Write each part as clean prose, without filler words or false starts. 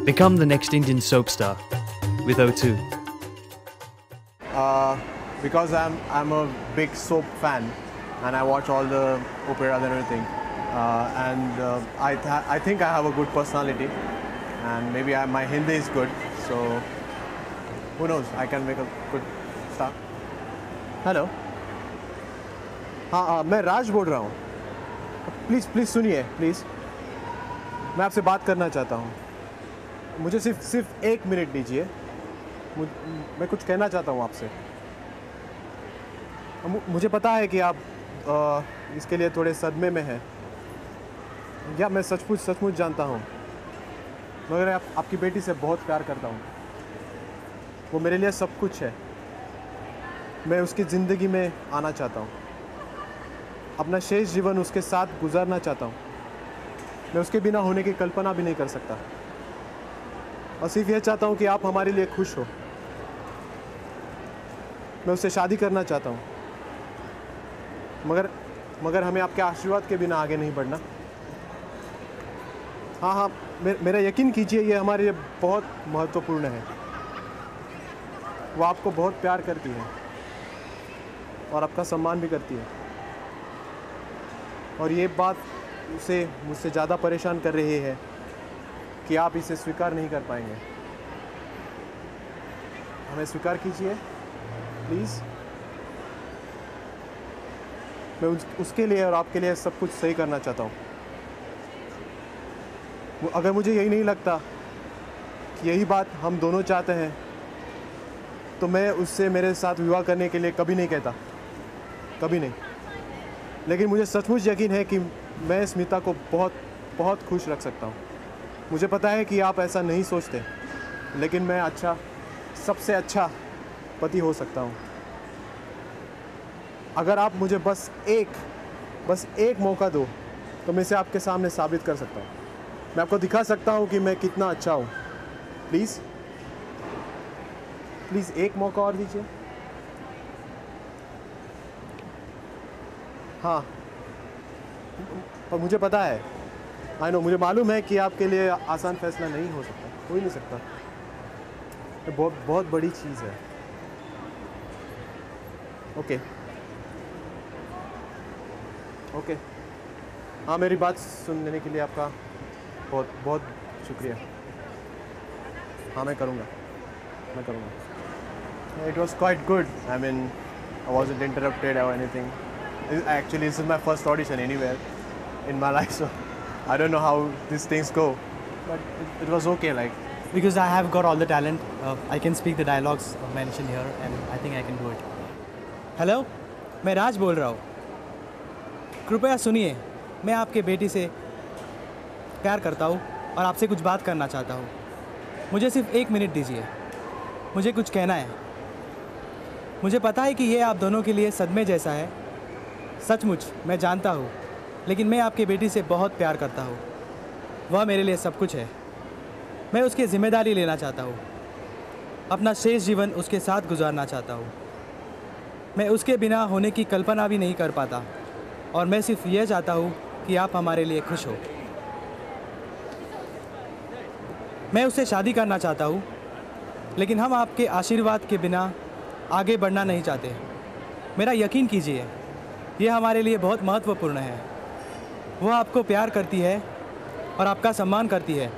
Become the next Indian soap star with O2. Because I'm a big soap fan and I watch all the operas and everything. I think I have a good personality and maybe my Hindi is good. So who knows? I can make a good star. Hello, हाँ मैं राज बोल रहा हूँ. Please सुनिए please. मैं आपसे बात करना चाहता हूँ. मुझे सिर्फ 1 मिनट दीजिए. मैं कुछ कहना चाहता हूँ आपसे. मुझे पता है कि आप इसके लिए थोड़े सदमे में हैं. या मैं सचमुच जानता हूँ. मगर आपकी बेटी से बहुत प्यार करता हूँ. वो मेरे लिए सब कुछ है. मैं उसकी ज़िंदगी में आना चाहता हूँ. अपना शेष जीवन उसके साथ गुजारना चाहता हूँ. मैं उसके बिना होने की कल्पना भी नहीं कर सकता. और सिर्फ यह चाहता हूँ कि आप हमारे लिए खुश हो. मैं उससे शादी करना चाहता हूँ. मगर हमें आपके आशीर्वाद के बिना आगे नहीं बढ़ना. हाँ मेरा यकीन कीजिए, ये हमारे लिए बहुत महत्वपूर्ण है. वो आपको बहुत प्यार करती है और आपका सम्मान भी करती है. और ये बात उसे मुझसे ज़्यादा परेशान कर रही है कि आप इसे स्वीकार नहीं कर पाएंगे. हमें स्वीकार कीजिए प्लीज़. मैं उसके लिए और आपके लिए सब कुछ सही करना चाहता हूँ. अगर मुझे यही नहीं लगता कि यही बात हम दोनों चाहते हैं तो मैं उससे मेरे साथ विवाह करने के लिए कभी नहीं कहता. कभी नहीं. लेकिन मुझे सचमुच यकीन है कि मैं स्मिता को बहुत बहुत खुश रख सकता हूँ. मुझे पता है कि आप ऐसा नहीं सोचते, लेकिन मैं सबसे अच्छा पति हो सकता हूँ. अगर आप मुझे बस एक मौका दो तो मैं इसे आपके सामने साबित कर सकता हूँ. मैं आपको दिखा सकता हूँ कि मैं कितना अच्छा हूँ. प्लीज़ एक मौका और दीजिए. हाँ, और मुझे पता है, मुझे मालूम है कि आपके लिए आसान फैसला नहीं हो सकता. हो ही नहीं सकता. ये बहुत बड़ी चीज़ है. ओके. हाँ, मेरी बात सुनने के लिए आपका बहुत शुक्रिया. हाँ, मैं करूँगा. It was quite good. I mean, I wasn't interrupted or anything. Actually, this is my first audition anywhere in my life, so I don't know how these things go, but it was okay. Like, because I have got all the talent, I can speak the dialogues mentioned here, and I think I can do it. Hello, मैं राज बोल रहा हूँ. कृपया सुनिए. मैं आपके बेटी से प्यार करता हूँ और आपसे कुछ बात करना चाहता हूँ. मुझे सिर्फ 1 मिनट दीजिए. मुझे कुछ कहना है. मुझे पता है कि ये आप दोनों के लिए सदमे जैसा है. सचमुच मैं जानता हूँ, लेकिन मैं आपकी बेटी से बहुत प्यार करता हूँ. वह मेरे लिए सब कुछ है. मैं उसकी ज़िम्मेदारी लेना चाहता हूँ. अपना शेष जीवन उसके साथ गुजारना चाहता हूँ. मैं उसके बिना होने की कल्पना भी नहीं कर पाता. और मैं सिर्फ यह चाहता हूँ कि आप हमारे लिए खुश हो. मैं उससे शादी करना चाहता हूँ, लेकिन हम आपके आशीर्वाद के बिना आगे बढ़ना नहीं चाहते. मेरा यकीन कीजिए, यह हमारे लिए बहुत महत्वपूर्ण है. वह आपको प्यार करती है और आपका सम्मान करती है.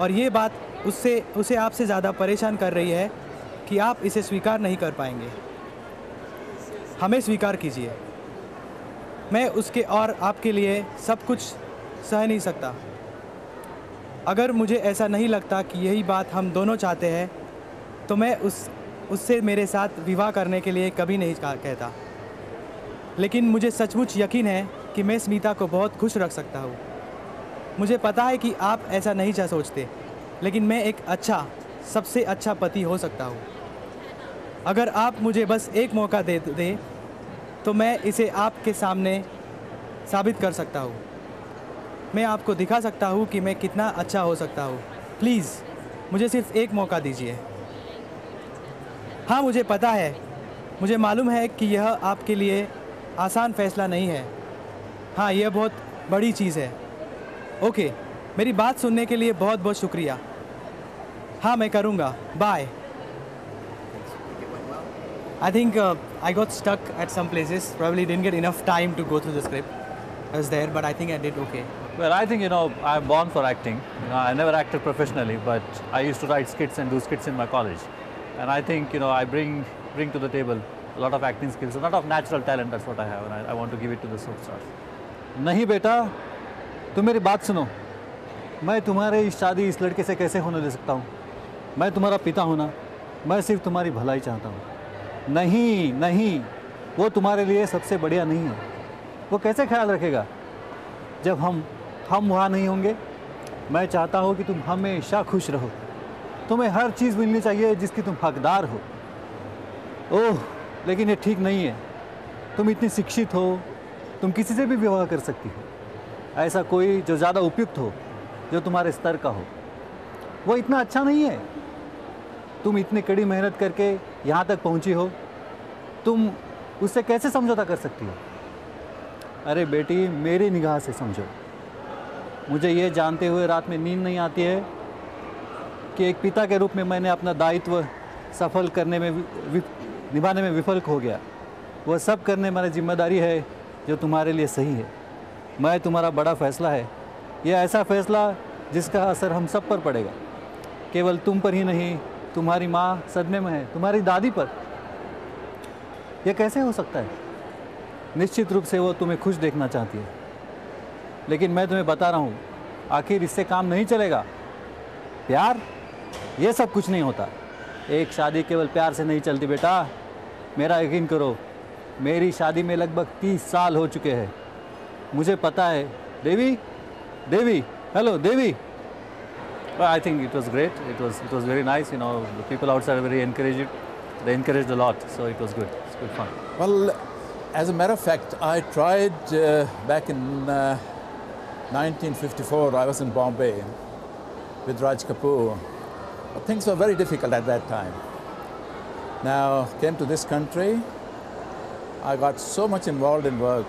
और ये बात उसे आपसे ज़्यादा परेशान कर रही है कि आप इसे स्वीकार नहीं कर पाएंगे. हमें स्वीकार कीजिए. मैं उसके और आपके लिए सब कुछ सह नहीं सकता. अगर मुझे ऐसा नहीं लगता कि यही बात हम दोनों चाहते हैं तो मैं उससे मेरे साथ विवाह करने के लिए कभी नहीं कहता. लेकिन मुझे सचमुच यकीन है कि मैं स्मिता को बहुत खुश रख सकता हूँ. मुझे पता है कि आप ऐसा नहीं सोचते, लेकिन मैं एक सबसे अच्छा पति हो सकता हूँ. अगर आप मुझे बस एक मौका दे तो मैं इसे आपके सामने साबित कर सकता हूँ. मैं आपको दिखा सकता हूँ कि मैं कितना अच्छा हो सकता हूँ. प्लीज़ मुझे सिर्फ एक मौका दीजिए. हाँ, मुझे पता है, मुझे मालूम है कि यह आपके लिए आसान फैसला नहीं है. हाँ, यह बहुत बड़ी चीज़ है. ओके, मेरी बात सुनने के लिए बहुत बहुत शुक्रिया. हाँ मैं करूँगा. Bye. I think I got stuck at some places. Probably didn't get enough time to go through the script. I was there, but I think I did okay. Well, I think, I'm born for acting. I never acted professionally, but I used to write skits and do skits in my college. And I think, I bring to the table a lot of acting skills, a lot of natural talent. That's what I have, and I want to give it to the soap stars. नहीं बेटा, तुम मेरी बात सुनो. मैं तुम्हारी शादी इस लड़के से कैसे होने दे सकता हूँ? मैं तुम्हारा पिता हूँ ना. मैं सिर्फ तुम्हारी भलाई चाहता हूँ. नहीं नहीं, वो तुम्हारे लिए सबसे बढ़िया नहीं है. वो कैसे ख्याल रखेगा जब हम वहाँ नहीं होंगे? मैं चाहता हूँ कि तुम हमेशा खुश रहो. तुम्हें हर चीज़ मिलनी चाहिए जिसकी तुम हकदार हो. ओह, लेकिन ये ठीक नहीं है. तुम इतनी शिक्षित हो, तुम किसी से भी विवाह कर सकती हो. ऐसा कोई जो ज़्यादा उपयुक्त हो, जो तुम्हारे स्तर का हो. वो इतना अच्छा नहीं है. तुम इतनी कड़ी मेहनत करके यहाँ तक पहुँची हो, तुम उससे कैसे समझौता कर सकती हो? अरे बेटी, मेरी निगाह से समझो. मुझे ये जानते हुए रात में नींद नहीं आती है कि एक पिता के रूप में मैंने अपना दायित्व सफल करने में निभाने में विफल हो गया. वह सब करने मेरी जिम्मेदारी है जो तुम्हारे लिए सही है. मैं तुम्हारा बड़ा फैसला है. यह ऐसा फैसला जिसका असर हम सब पर पड़ेगा. केवल तुम पर ही नहीं, तुम्हारी माँ सदमे में है, तुम्हारी दादी पर. यह कैसे हो सकता है? निश्चित रूप से वो तुम्हें खुश देखना चाहती है, लेकिन मैं तुम्हें बता रहा हूँ, आखिर इससे काम नहीं चलेगा. प्यार, ये सब कुछ नहीं होता. एक शादी केवल प्यार से नहीं चलती बेटा. मेरा यकीन करो, मेरी शादी में लगभग 30 साल हो चुके हैं. मुझे पता है. Devi, hello Devi. Well, I think it was great. It was very nice. The people outside are very encouraging. They encouraged a lot, so it was good. It's good fun. Well, as a matter of fact, I tried back in 1954. I was in Bombay with Raj Kapoor. But things were very difficult at that time. Now, came to this country. I got so much involved in work,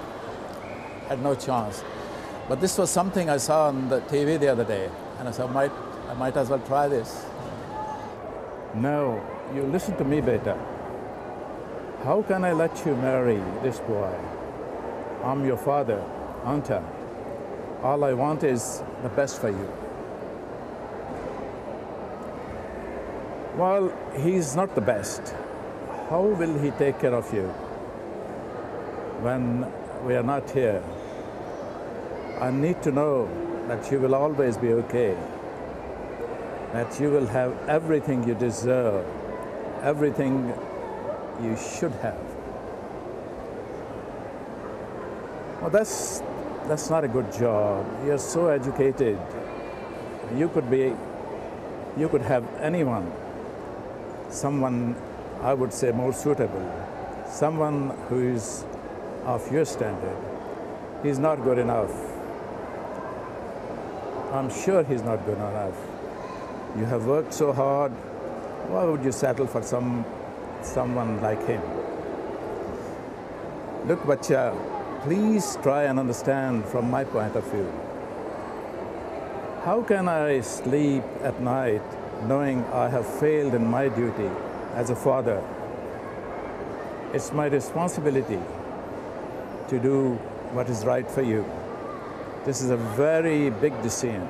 had no chance. But this was something I saw on the TV the other day, and I said, I might as well try this. No, you listen to me, beta. How can I let you marry this boy? I'm your father, aren't I? All I want is the best for you. Well, he's not the best. How will he take care of you when we are not here? I need to know that you will always be okay, that you will have everything you deserve, everything you should have. Well, that's not a good job. You're so educated. You could have anyone, someone I would say more suitable, someone who is of your standard. He's not good enough. I'm sure he's not good enough. You have worked so hard. Why would you settle for someone like him? Look, Bacha, please try and understand from my point of view. How can I sleep at night knowing I have failed in my duty as a father? It's my responsibility to do what is right for you. This is a very big decision.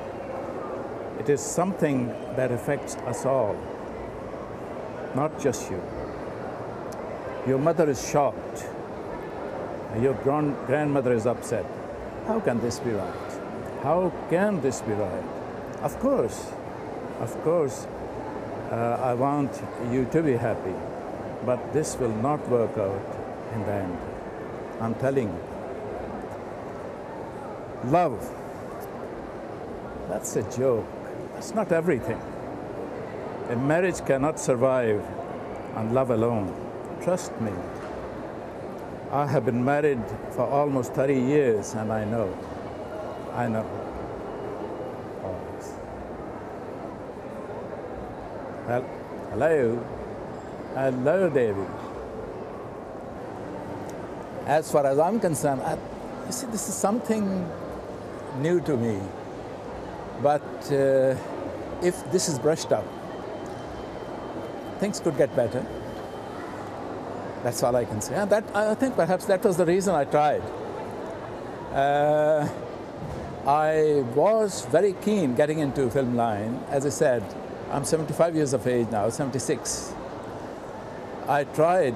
It is something that affects us all, not just you. Your mother is shocked. Your grandmother is upset. How can this be right? How can this be right? Of course, I want you to be happy, but this will not work out in the end. I'm telling you. Love, that's a joke. That's not everything. A marriage cannot survive on love alone. Trust me. I have been married for almost 30 years and I know. Well, hello, David. As far as I'm concerned, you see, this is something new to me. But if this is brushed up, things could get better. That's all I can say. And I think perhaps that was the reason I tried. I was very keen getting into film line. As I said, I'm 75 years of age now, 76. I tried,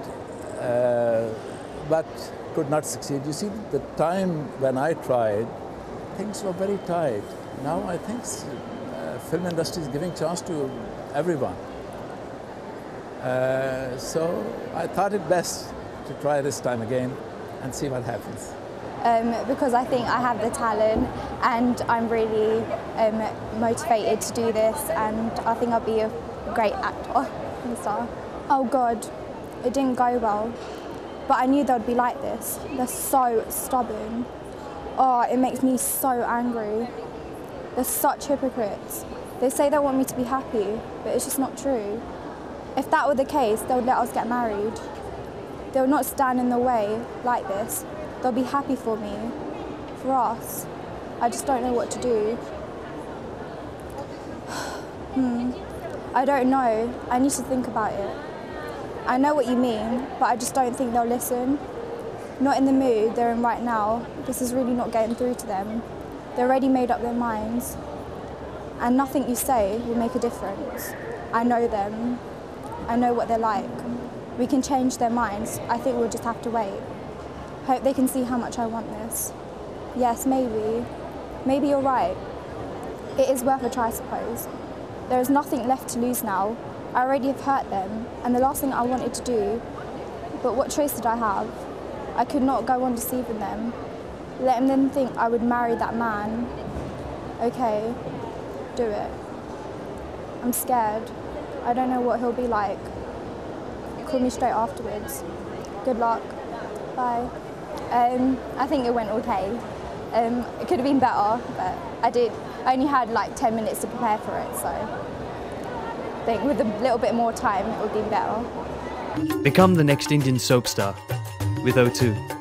but could not succeed. You see, the time when I tried, things were very tight. Now I think film industry is giving chance to everyone. So I thought it best to try this time again and see what happens. Because I think I have the talent and I'm really motivated to do this, and I think I'll be a great actor and star. Oh God, it didn't go well, but I knew they'd be like this. They're so stubborn. Oh, it makes me so angry. They're such hypocrites. They say they want me to be happy, but it's just not true. If that were the case, they would let us get married. They would not stand in the way like this. They'll be happy for me, for us. I just don't know what to do. I don't know. I need to think about it. I know what you mean, but I just don't think they'll listen. Not in the mood they're in right now. This is really not getting through to them. They already made up their minds. And nothing you say will make a difference. I know them. I know what they're like. We can change their minds. I think we'll just have to wait. Hope they can see how much I want this. Yes, maybe. Maybe you're right. It is worth a try, I suppose. There is nothing left to lose now. I already have hurt them, and the last thing I wanted to do, but what choice did I have? I could not go on deceiving them, letting them think I would marry that man. Okay, do it. I'm scared. I don't know what he'll be like. Call me straight afterwards. Good luck. Bye. I think it went okay. It could have been better, but I only had like 10 minutes to prepare for it, so I think with a little bit more time it would be better. Become the next Indian soap star with O2.